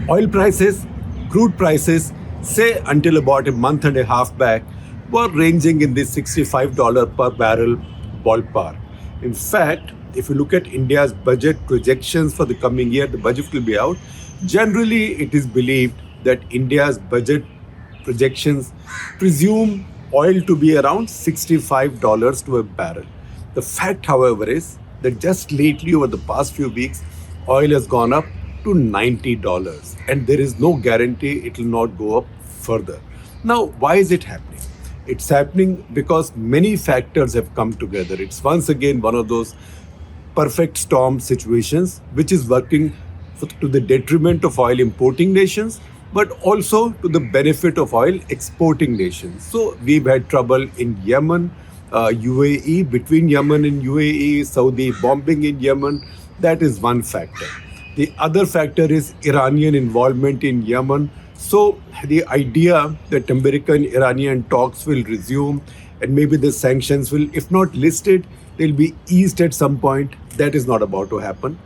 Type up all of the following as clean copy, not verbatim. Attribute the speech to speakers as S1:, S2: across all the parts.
S1: Oil prices, crude prices, say until about a month and a half back, were ranging in the $65 per barrel ballpark. In fact, if you look at India's budget projections for the coming year, the budget will be out. Generally, it is believed that India's budget projections presume oil to be around $65 to a barrel. The fact, however, is that just lately, over the past few weeks, oil has gone up to $90, and there is no guarantee it will not go up further. Now, why is it happening? It's happening because many factors have come together. It's once again one of those perfect storm situations which is working to the detriment of oil importing nations, but also to the benefit of oil exporting nations. So we've had trouble in Yemen, UAE, between Yemen and UAE, Saudi bombing in Yemen. That is one factor. The other factor is Iranian involvement in Yemen. So the idea that American-Iranian talks will resume and maybe the sanctions will, if not listed, they'll be eased at some point. That is not about to happen.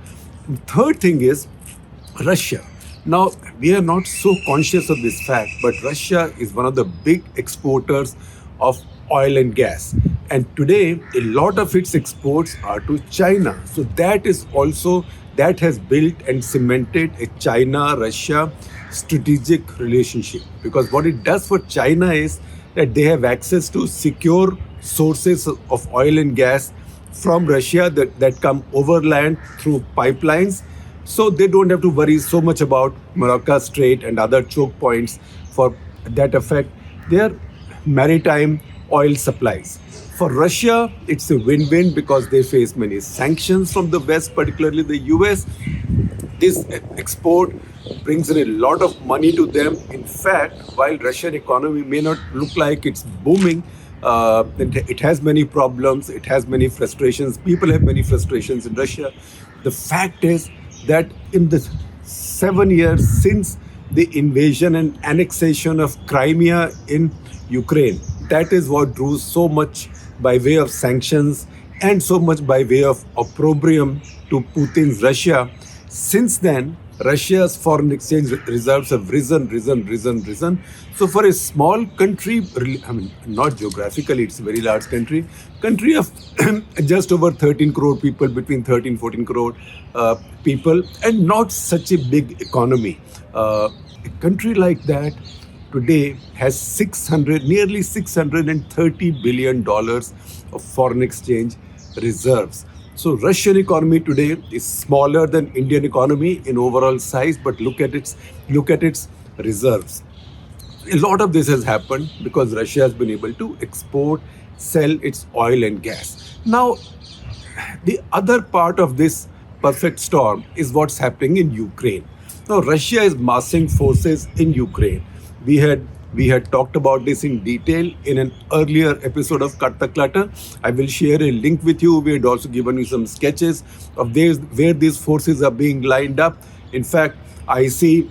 S1: The third thing is Russia. Now, we are not so conscious of this fact, but Russia is one of the big exporters of oil and gas. And today, a lot of its exports are to China. So that has built and cemented a China-Russia strategic relationship. Because what it does for China is that they have access to secure sources of oil and gas from Russia that come overland through pipelines. So they don't have to worry so much about Malacca Strait and other choke points for that affect their maritime oil supplies. For Russia, it's a win-win because they face many sanctions from the West, particularly the US. This export brings in a lot of money to them. In fact, while Russian economy may not look like it's booming, it has many problems, it has many frustrations. People have many frustrations in Russia. The fact is that in the 7 years since the invasion and annexation of Crimea in Ukraine, that is what drew so much by way of sanctions and so much by way of opprobrium to Putin's Russia. Since then, Russia's foreign exchange reserves have risen. So for a small country, I mean, not geographically, it's a very large country of just over 13 crore people, between 13, 14 crore people, and not such a big economy. A country like that today has nearly $630 billion of foreign exchange reserves. So Russian economy today is smaller than Indian economy in overall size, but look at its reserves. A lot of this has happened because Russia has been able to sell its oil and gas. Now, the other part of this perfect storm is what's happening in Ukraine. Now, Russia is massing forces in Ukraine. We had talked about this in detail in an earlier episode of Clutter. I will share a link with you. We had also given you some sketches of where these forces are being lined up. In fact, I see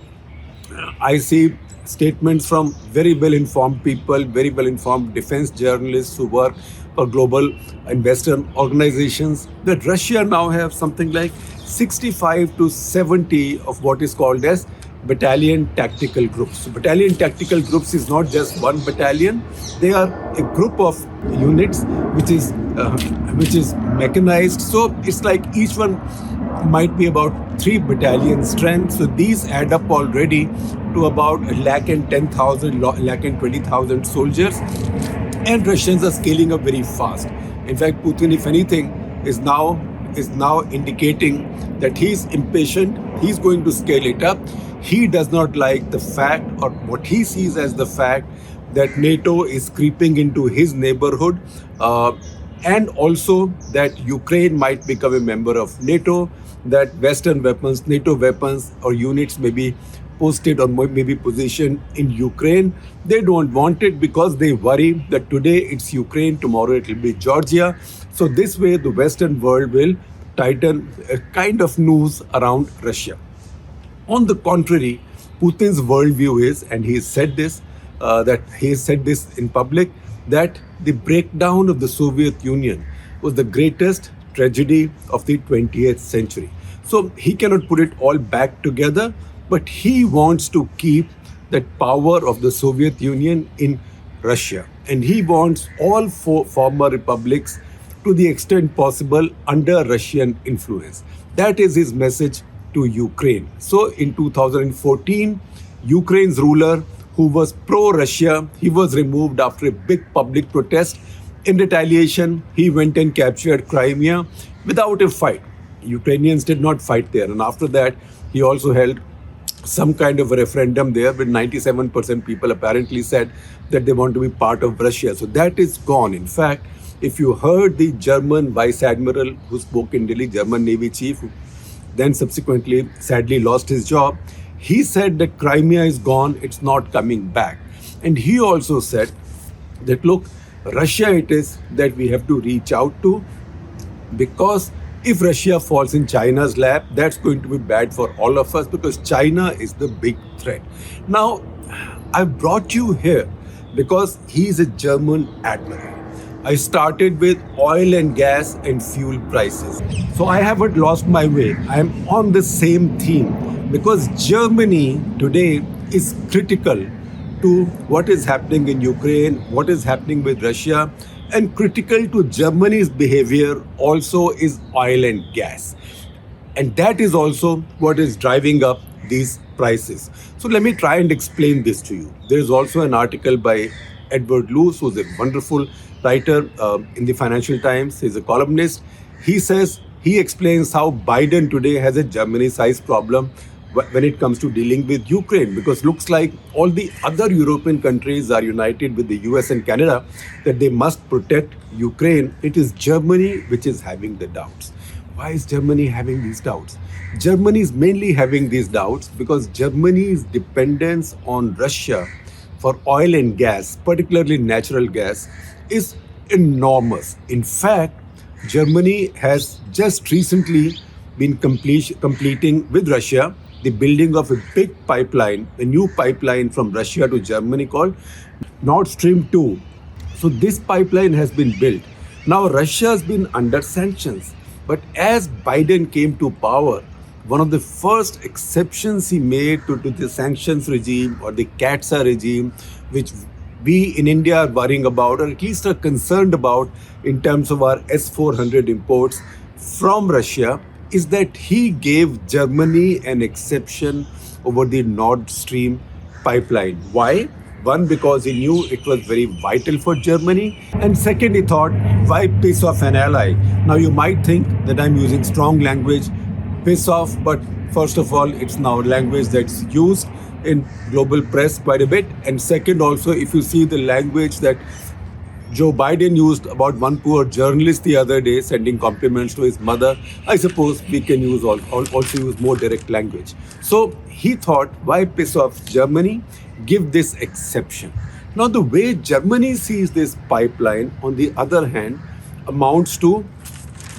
S1: statements from very well-informed people, very well-informed defense journalists who work for global and Western organizations that Russia now have something like 65 to 70 of what is called as battalion tactical groups. So battalion tactical groups is not just one battalion. They are a group of units which is mechanized. So it's like each one might be about 3 battalion strength. So these add up already to about 1,10,000 soldiers. And Russians are scaling up very fast. In fact, Putin, if anything, is now indicating that he's impatient. He's going to scale it up. He does not like the fact, or what he sees as the fact, that NATO is creeping into his neighborhood, and also that Ukraine might become a member of NATO, that Western weapons, NATO weapons or units may be posted or may be positioned in Ukraine. They don't want it because they worry that today it's Ukraine, tomorrow it will be Georgia. So this way the Western world will tighten a kind of noose around Russia. On the contrary, Putin's worldview is, and he has said this in public, that the breakdown of the Soviet Union was the greatest tragedy of the 20th century. So he cannot put it all back together, but he wants to keep that power of the Soviet Union in Russia. And he wants all four former republics to the extent possible under Russian influence. That is his message to Ukraine. So in 2014, Ukraine's ruler, who was pro-Russia, he was removed after a big public protest. In retaliation, he went and captured Crimea without a fight. Ukrainians did not fight there. And after that, he also held some kind of a referendum there, but 97% people apparently said that they want to be part of Russia. So that is gone. In fact, if you heard the German Vice Admiral who spoke in Delhi, German Navy chief, who then subsequently sadly lost his job, he said that Crimea is gone, it's not coming back. And he also said that, look, Russia it is that we have to reach out to, because if Russia falls in China's lap, that's going to be bad for all of us, because China is the big threat. Now, I've brought you here because he's a German admiral. I started with oil and gas and fuel prices. So I haven't lost my way. I am on the same theme, because Germany today is critical to what is happening in Ukraine, what is happening with Russia, and critical to Germany's behavior also is oil and gas. And that is also what is driving up these prices. So let me try and explain this to you. There is also an article by Edward Luce, who's a wonderful writer in the Financial Times. He's a columnist. He explains how Biden today has a Germany-sized problem when it comes to dealing with Ukraine, because looks like all the other European countries are united with the US and Canada that they must protect Ukraine. It is Germany which is having the doubts. Why is Germany having these doubts? Germany is mainly having these doubts because Germany's dependence on Russia for oil and gas, particularly natural gas, is enormous. In fact, Germany has just recently been completing with Russia the building of a big pipeline, a new pipeline from Russia to Germany called Nord Stream 2. So this pipeline has been built. Now Russia has been under sanctions. But as Biden came to power, one of the first exceptions he made to the sanctions regime or the CATSA regime, which we in India are worrying about, or at least are concerned about in terms of our S-400 imports from Russia, is that he gave Germany an exception over the Nord Stream pipeline. Why? One, because he knew it was very vital for Germany. And second, he thought, why piss off an ally? Now you might think that I'm using strong language, piss off, but first of all, it's now language that's used in global press quite a bit. And second, also, if you see the language that Joe Biden used about one poor journalist the other day sending compliments to his mother, I suppose we can use also use more direct language. So he thought, why piss off Germany? Give this exception. Now the way Germany sees this pipeline, on the other hand, amounts to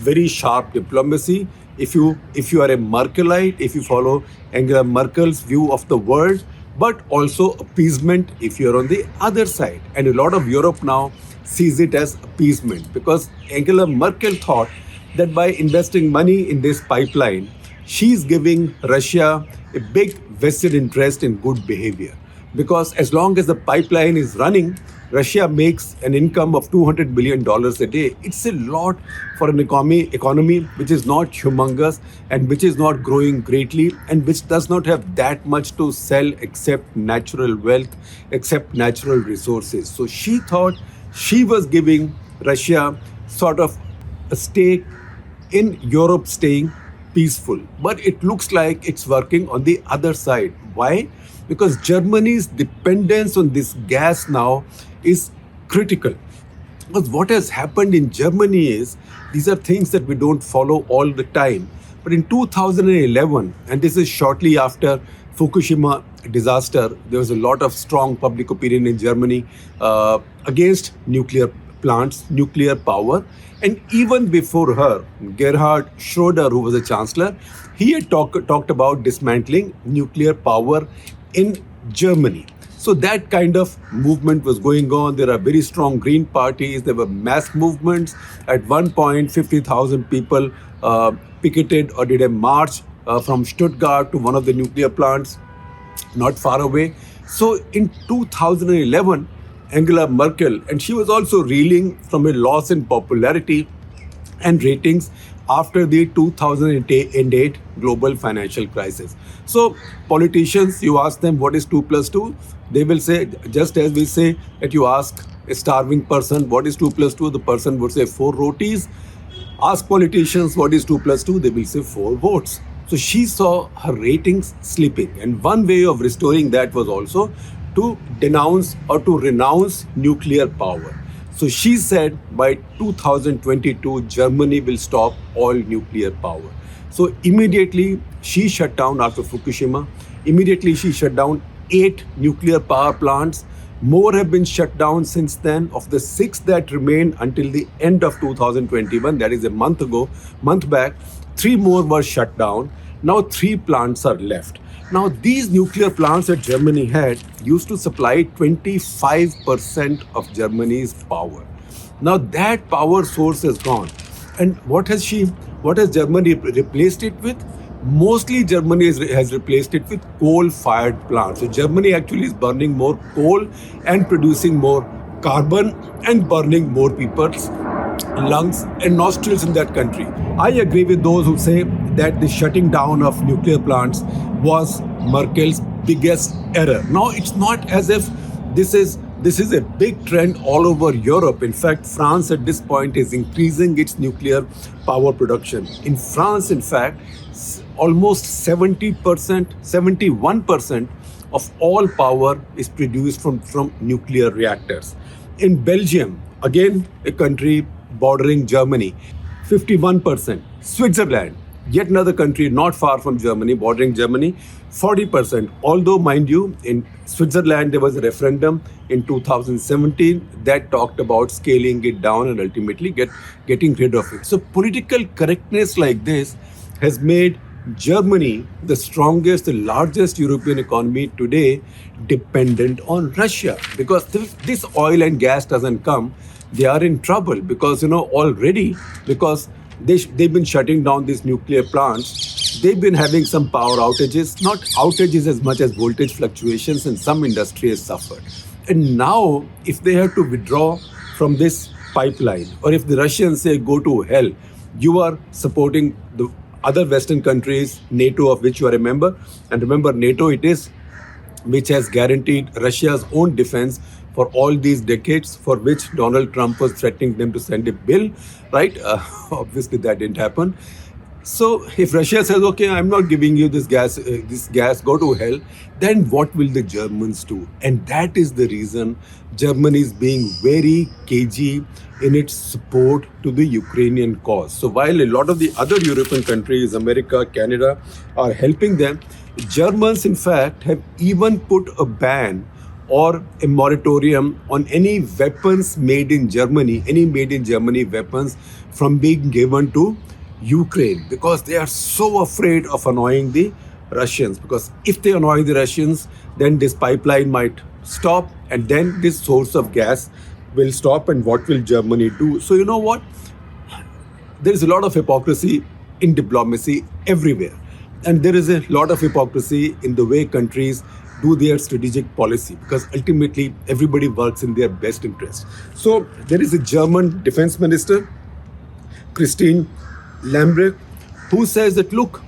S1: very sharp diplomacy. If you are a Merkelite, if you follow Angela Merkel's view of the world, but also appeasement if you're on the other side. And a lot of Europe now sees it as appeasement, because Angela Merkel thought that by investing money in this pipeline, she's giving Russia a big vested interest in good behavior. Because as long as the pipeline is running, Russia makes an income of $200 billion a day. It's a lot for an economy which is not humongous and which is not growing greatly and which does not have that much to sell except natural wealth, except natural resources. So she thought she was giving Russia sort of a stake in Europe staying peaceful. But it looks like it's working on the other side. Why? Because Germany's dependence on this gas now is critical. Because what has happened in Germany is, these are things that we don't follow all the time. But in 2011, and this is shortly after Fukushima disaster, there was a lot of strong public opinion in Germany against nuclear plants, nuclear power. And even before her, Gerhard Schroeder, who was a chancellor, he had talked about dismantling nuclear power in Germany. So that kind of movement was going on. There are very strong green parties. There were mass movements. At one point, 50,000 people picketed or did a march from Stuttgart to one of the nuclear plants not far away. So in 2011, Angela Merkel, and she was also reeling from a loss in popularity and ratings after the 2008 global financial crisis. So politicians, you ask them what is 2 plus 2, they will say, just as we say that you ask a starving person what is 2 plus 2, the person would say 4 rotis. Ask politicians what is 2 plus 2, they will say 4 votes. So she saw her ratings slipping. And one way of restoring that was also to denounce or to renounce nuclear power. So she said by 2022, Germany will stop all nuclear power. So immediately she shut down after Fukushima. Immediately she shut down 8 nuclear power plants. More have been shut down since then. Of the 6 that remained until the end of 2021, that is a month back, 3 more were shut down. Now 3 plants are left. Now these nuclear plants that Germany had used to supply 25% of Germany's power. Now that power source is gone. And what has Germany replaced it with? Mostly Germany has replaced it with coal-fired plants. So Germany actually is burning more coal and producing more carbon and burning more people's lungs and nostrils in that country. I agree with those who say that the shutting down of nuclear plants was Merkel's biggest error. Now, it's not as if this is a big trend all over Europe. In fact, France at this point is increasing its nuclear power production. In France, in fact, almost 70%, 71% of all power is produced from nuclear reactors. In Belgium, again a country bordering Germany, 51%. Switzerland, yet another country not far from Germany, bordering Germany, 40%. Although, mind you, in Switzerland there was a referendum in 2017 that talked about scaling it down and ultimately getting rid of it. So political correctness like this has made Germany, the strongest, the largest European economy today, dependent on Russia. Because if this oil and gas doesn't come, they are in trouble. Because, already, because they've been shutting down these nuclear plants, they've been having some power outages, not outages as much as voltage fluctuations, and some industry has suffered. And now, if they have to withdraw from this pipeline, or if the Russians say, go to hell, you are supporting the other Western countries, NATO, of which you are a member. And remember, NATO it is, which has guaranteed Russia's own defense for all these decades, for which Donald Trump was threatening them to send a bill, right? Obviously, that didn't happen. So if Russia says, okay, I'm not giving you this gas, go to hell, then what will the Germans do? And that is the reason Germany is being very cagey in its support to the Ukrainian cause. So while a lot of the other European countries, America, Canada, are helping them, Germans, in fact, have even put a ban or a moratorium on any weapons made in Germany, any made in Germany weapons from being given to Ukraine, because they are so afraid of annoying the Russians. Because if they annoy the Russians, then this pipeline might stop, and then this source of gas will stop. And what will Germany do? So you know what? There is a lot of hypocrisy in diplomacy everywhere. And there is a lot of hypocrisy in the way countries do their strategic policy, because ultimately everybody works in their best interest. So there is a German defense minister, Christine Lambrecht, who says that, look,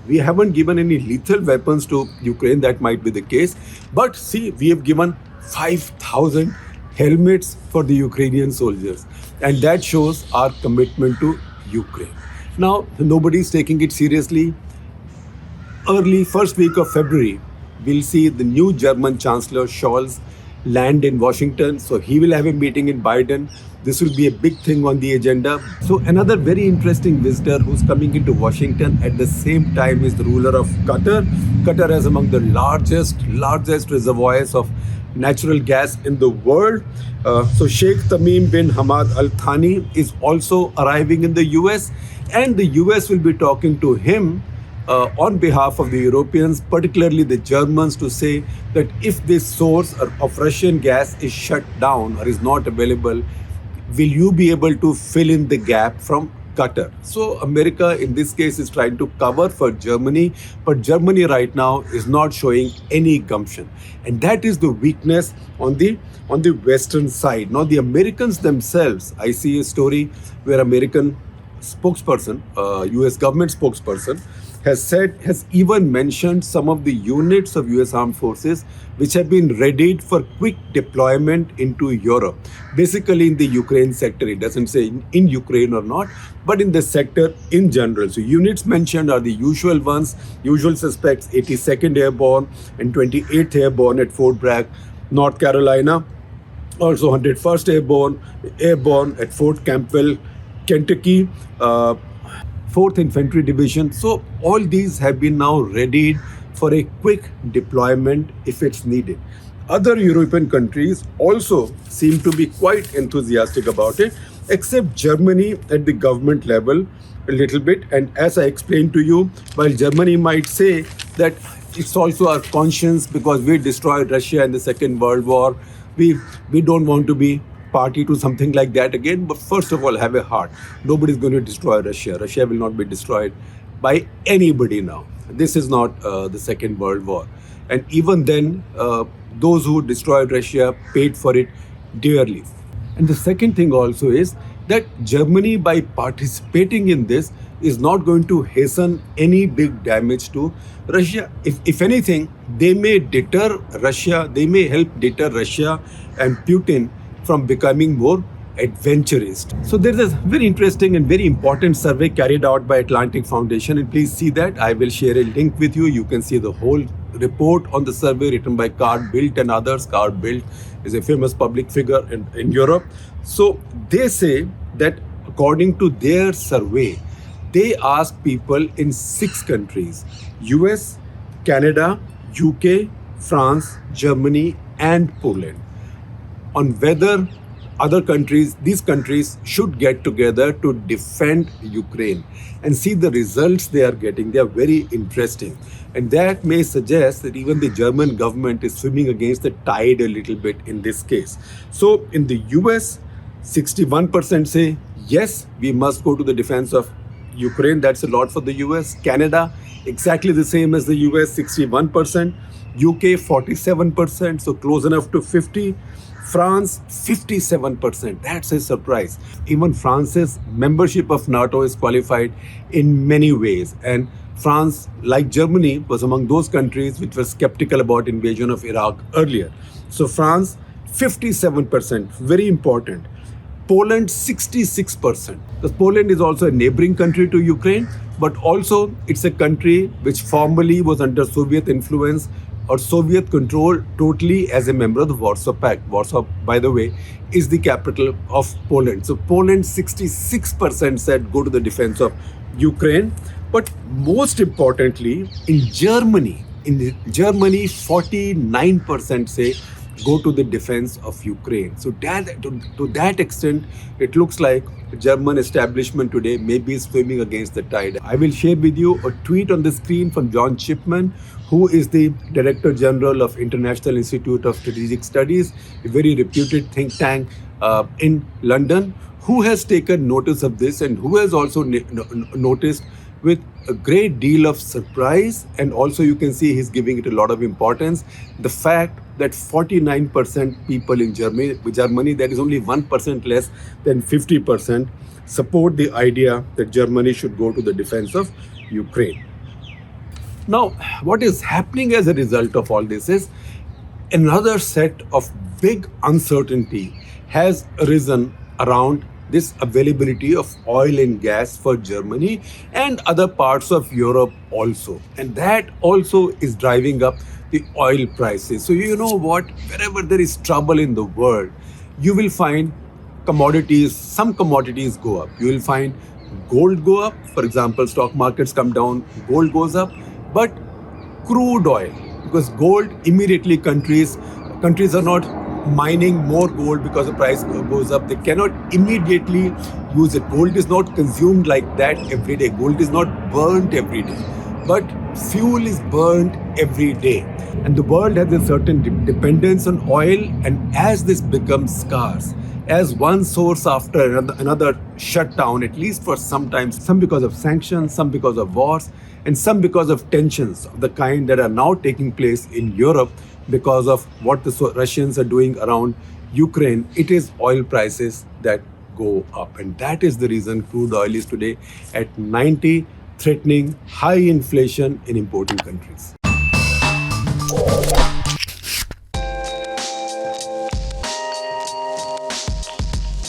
S1: we haven't given any lethal weapons to Ukraine. That might be the case. But see, we have given 5,000 helmets for the Ukrainian soldiers. And that shows our commitment to Ukraine. Now, nobody is taking it seriously. Early first week of February, we'll see the new German Chancellor Scholz land in Washington. So he will have a meeting in Biden. This will be a big thing on the agenda. So another very interesting visitor who's coming into Washington at the same time is the ruler of Qatar. Qatar has among the largest reservoirs of natural gas in the world. So Sheikh Tamim bin Hamad Al Thani is also arriving in the US, and the US will be talking to him on behalf of the Europeans, particularly the Germans, to say that if this source of Russian gas is shut down or is not available, will you be able to fill in the gap from Clutter. So America in this case is trying to cover for Germany, but Germany right now is not showing any gumption, and that is the weakness on the Western side. Now the Americans themselves, I see a story where American spokesperson, U.S. government spokesperson, has even mentioned some of the units of U.S. armed forces which have been readied for quick deployment into Europe. Basically, in the Ukraine sector, it doesn't say in Ukraine or not, but in the sector in general. So, units mentioned are the usual ones, usual suspects: 82nd Airborne and 28th Airborne at Fort Bragg, North Carolina. Also, 101st Airborne at Fort Campbell, Kentucky. 4th Infantry Division. So all these have been now readied for a quick deployment if it's needed. Other European countries also seem to be quite enthusiastic about it, except Germany at the government level a little bit. And as I explained to you, while Germany might say that it's also our conscience because we destroyed Russia in the Second World War, we don't want to be party to something like that again. But first of all, have a heart. Nobody's going to destroy Russia. Russia will not be destroyed by anybody now. This is not the Second World War. And even then, those who destroyed Russia paid for it dearly. And the second thing also is that Germany, by participating in this, is not going to hasten any big damage to Russia. If anything, they may deter Russia, they may help deter Russia and Putin from becoming more adventurous. So there's a very interesting and very important survey carried out by Atlantic Foundation, and please see that. I will share a link with you. You can see the whole report on the survey written by Carl Bildt and others. Carl Bildt is a famous public figure in Europe. So they say that according to their survey, they asked people in 6 countries: US, Canada, UK, France, Germany, and Poland, on whether these countries should get together to defend Ukraine, and see the results they are getting. They are very interesting. And that may suggest that even the German government is swimming against the tide a little bit in this case. So in the US, 61% say, yes, we must go to the defense of Ukraine. That's a lot for the US. Canada, exactly the same as the US, 61%. UK, 47%, so close enough to 50. France, 57%. That's a surprise. Even France's membership of NATO is qualified in many ways. And France, like Germany, was among those countries which were skeptical about invasion of Iraq earlier. So France, 57%, very important. Poland, 66%. Because Poland is also a neighboring country to Ukraine, but also it's a country which formerly was under Soviet influence or Soviet control totally as a member of the Warsaw Pact. Warsaw, by the way, is the capital of Poland. So Poland, 66% said go to the defense of Ukraine. But most importantly, in Germany, 49% say go to the defense of Ukraine. So to that extent, it looks like the German establishment today may be swimming against the tide. I will share with you a tweet on the screen from John Chipman, who is the Director General of International Institute of Strategic Studies, a very reputed think tank in London, who has taken notice of this and who has also noticed with a great deal of surprise, and also you can see he's giving it a lot of importance, the fact that 49% people in Germany, that is only 1% less than 50%, support the idea that Germany should go to the defense of Ukraine. Now, what is happening as a result of all this is another set of big uncertainty has arisen around this availability of oil and gas for Germany and other parts of Europe also. And that also is driving up the oil prices. So you know what? Wherever there is trouble in the world, you will find some commodities go up. You will find gold go up. For example, stock markets come down, gold goes up. But crude oil, because gold immediately countries are not mining more gold because the price goes up. They cannot immediately use it. Gold is not consumed like that every day. Gold is not burnt every day. But fuel is burnt every day. And the world has a certain dependence on oil. And as this becomes scarce, as one source after another shut down, at least for some time, some because of sanctions, some because of wars, and some because of tensions of the kind that are now taking place in Europe because of what the Russians are doing around Ukraine. It is oil prices that go up. And that is the reason crude oil is today at 90, threatening high inflation in importing countries.